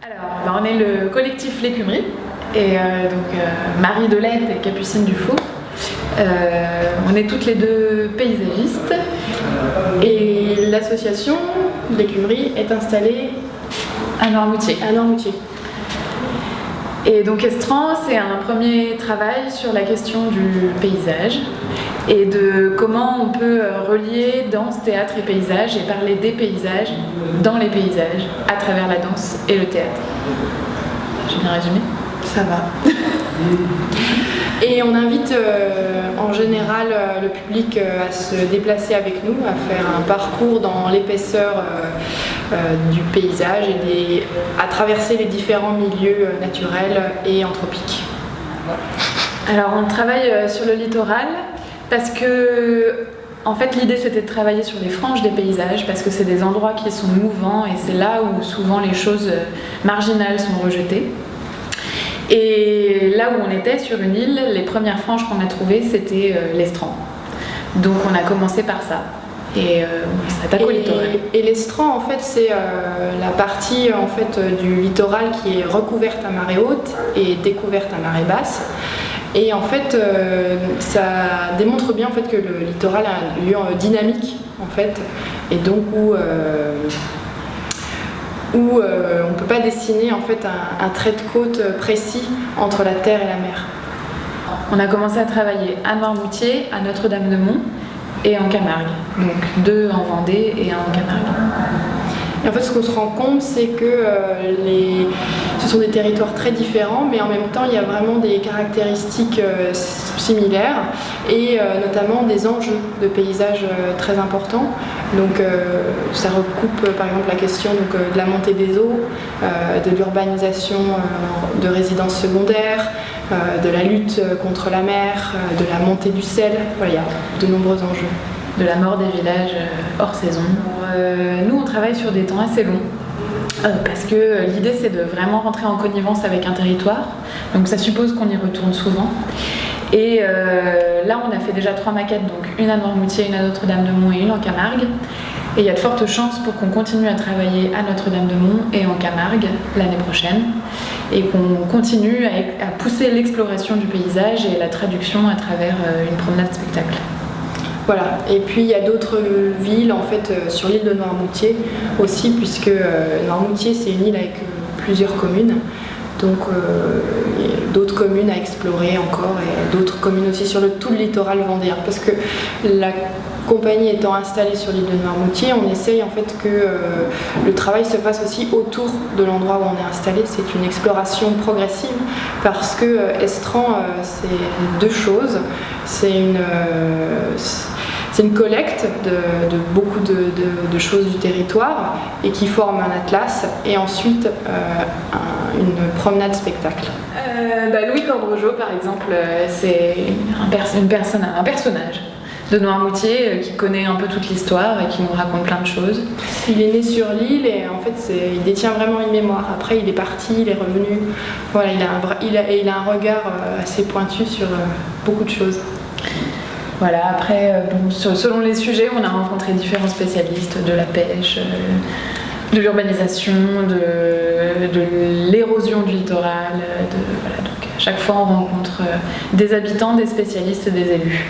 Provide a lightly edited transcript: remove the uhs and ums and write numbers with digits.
Alors, on est le collectif L'Écumerie, et Marie Delette et Capucine Dufault. On est toutes les deux paysagistes, et l'association L'Écumerie est installée à Noirmoutier. Et donc Estran, c'est un premier travail sur la question du paysage et de comment on peut relier danse, théâtre et paysage et parler des paysages dans les paysages à travers la danse et le théâtre. J'ai bien résumé ? Ça va. Et on invite en général le public à se déplacer avec nous, à faire un parcours dans l'épaisseur du paysage et à traverser les différents milieux naturels et anthropiques. Alors on travaille sur le littoral parce que en fait l'idée c'était de travailler sur les franges des paysages parce que c'est des endroits qui sont mouvants et c'est là où souvent les choses marginales sont rejetées. Et là où on était, sur une île, les premières franges qu'on a trouvées, c'était l'estran. Donc on a commencé par ça. Et on s'attaque au littoral. Et l'estran, en fait, c'est la partie en fait, du littoral qui est recouverte à marée haute et découverte à marée basse. Et en fait, ça démontre bien en fait, que le littoral a un lieu dynamique, en fait, et donc où on ne peut pas dessiner en fait, un trait de côte précis entre la terre et la mer. On a commencé à travailler à Noirmoutier, à Notre-Dame-de-Mont et en Camargue. Donc 2 en Vendée et 1 en Camargue. Et en fait, ce qu'on se rend compte, c'est que ce sont des territoires très différents, mais en même temps, il y a vraiment des caractéristiques similaires et notamment des enjeux de paysage très importants. Donc, ça recoupe par exemple la question de la montée des eaux, de l'urbanisation de résidences secondaires, de la lutte contre la mer, de la montée du sel. Voilà, il y a de nombreux enjeux. De la mort des villages hors saison. Nous, on travaille sur des temps assez longs parce que l'idée, c'est de vraiment rentrer en connivence avec un territoire. Donc ça suppose qu'on y retourne souvent. Et là, on a fait déjà 3 maquettes, donc une à Noirmoutier, une à Notre-Dame-de-Mont et une en Camargue. Et il y a de fortes chances pour qu'on continue à travailler à Notre-Dame-de-Mont et en Camargue l'année prochaine. Et qu'on continue à pousser l'exploration du paysage et la traduction à travers une promenade spectacle. Voilà, et puis il y a d'autres villes en fait sur l'île de Noirmoutier aussi, puisque Noirmoutier c'est une île avec plusieurs communes, donc il y a d'autres communes à explorer encore et d'autres communes aussi sur tout le littoral vendéen, parce que la compagnie étant installée sur l'île de Noirmoutier, on essaye en fait que le travail se fasse aussi autour de l'endroit où on est installé. C'est une exploration progressive parce que Estran, c'est 2 choses. C'est une collecte de beaucoup de choses du territoire et qui forme un atlas et ensuite une promenade spectacle. Louis Cordregeau par exemple, c'est un personnage de Noirmoutier qui connaît un peu toute l'histoire et qui nous raconte plein de choses. Il est né sur l'île et en fait il détient vraiment une mémoire. Après il est parti, il est revenu. Voilà, il a un regard assez pointu sur beaucoup de choses. Voilà, après, selon les sujets, on a rencontré différents spécialistes de la pêche, de l'urbanisation, de l'érosion du littoral. Voilà, donc à chaque fois on rencontre des habitants, des spécialistes et des élus.